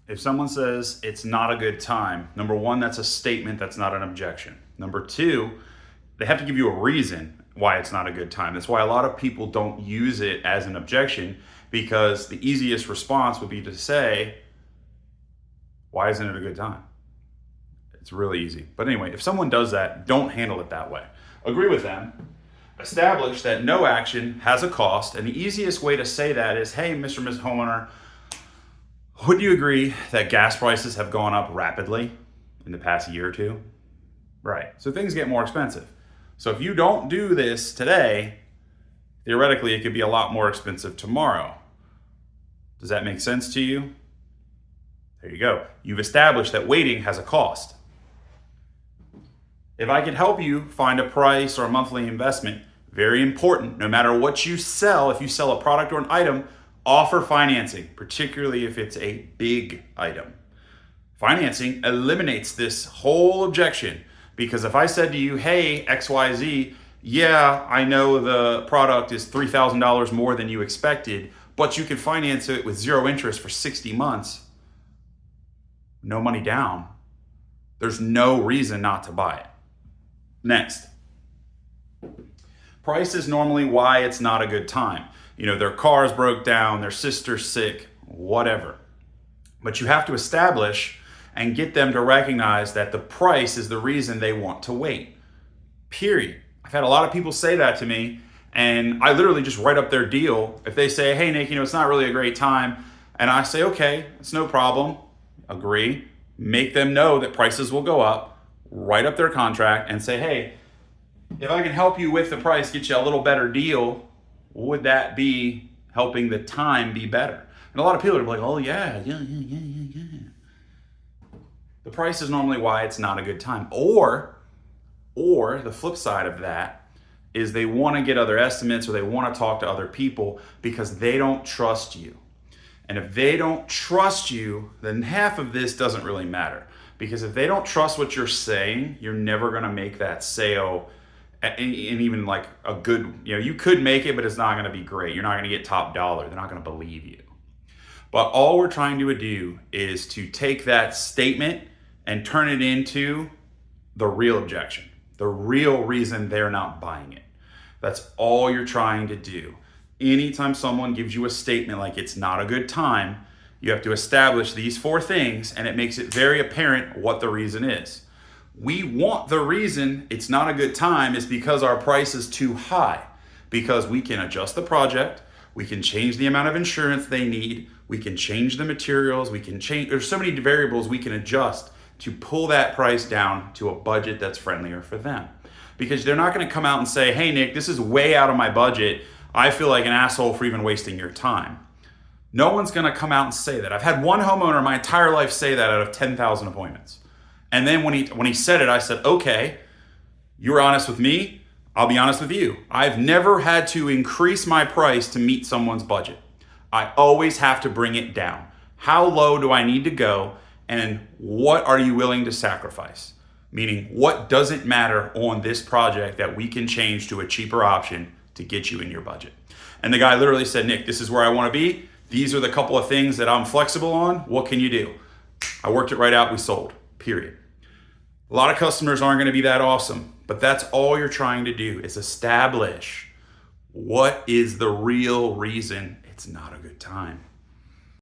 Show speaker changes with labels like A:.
A: if someone says it's not a good time, number one, that's a statement, that's not an objection. Number two, they have to give you a reason why it's not a good time. That's why a lot of people don't use it as an objection, because the easiest response would be to say, why isn't it a good time? It's really easy. But anyway, if someone does that, don't handle it that way. Agree with them. Establish that no action has a cost. And the easiest way to say that is, hey, Mr. and Ms. Homeowner, would you agree that gas prices have gone up rapidly in the past year or two? Right. So things get more expensive. So if you don't do this today, theoretically, it could be a lot more expensive tomorrow. Does that make sense to you? There you go. You've established that waiting has a cost. If I could help you find a price or a monthly investment, very important, no matter what you sell, if you sell a product or an item, offer financing, particularly if it's a big item. Financing eliminates this whole objection, because if I said to you, hey, XYZ, yeah, I know the product is $3,000 more than you expected, but you can finance it with 0 interest for 60 months, no money down, there's no reason not to buy it. Next, price is normally why it's not a good time. You know, their cars broke down, their sister's sick, whatever. But you have to establish and get them to recognize that the price is the reason they want to wait. Period. I've had a lot of people say that to me, and I literally just write up their deal. If they say, hey, Nick, it's not really a great time, and I say, okay, it's no problem, agree, make them know that prices will go up, write up their contract and say, hey, if I can help you with the price, get you a little better deal, would that be helping the time be better? And a lot of people are like, oh yeah. The price is normally why it's not a good time. Or the flip side of that is they want to get other estimates, or they want to talk to other people because they don't trust you. And if they don't trust you, then half of this doesn't really matter. Because if they don't trust what you're saying, you're never going to make that sale. And even like a good, you could make it, but it's not going to be great. You're not going to get top dollar. They're not going to believe you. But all we're trying to do is to take that statement and turn it into the real objection, the real reason they're not buying it. That's all you're trying to do. Anytime someone gives you a statement like it's not a good time, you have to establish these 4 things, and it makes it very apparent what the reason is. We want the reason it's not a good time is because our price is too high, because we can adjust the project, we can change the amount of insurance they need, we can change the materials, there's so many variables we can adjust to pull that price down to a budget that's friendlier for them. Because they're not going to come out and say, hey, Nick, this is way out of my budget. I feel like an asshole for even wasting your time. No one's going to come out and say that. I've had one homeowner my entire life say that out of 10,000 appointments. And then when he said it, I said, okay, you were honest with me. I'll be honest with you. I've never had to increase my price to meet someone's budget. I always have to bring it down. How low do I need to go? And what are you willing to sacrifice? Meaning, what doesn't matter on this project that we can change to a cheaper option to get you in your budget? And the guy literally said, Nick, this is where I want to be. These are the couple of things that I'm flexible on. What can you do? I worked it right out. We sold, period. A lot of customers aren't going to be that awesome, but that's all you're trying to do is establish what is the real reason it's not a good time.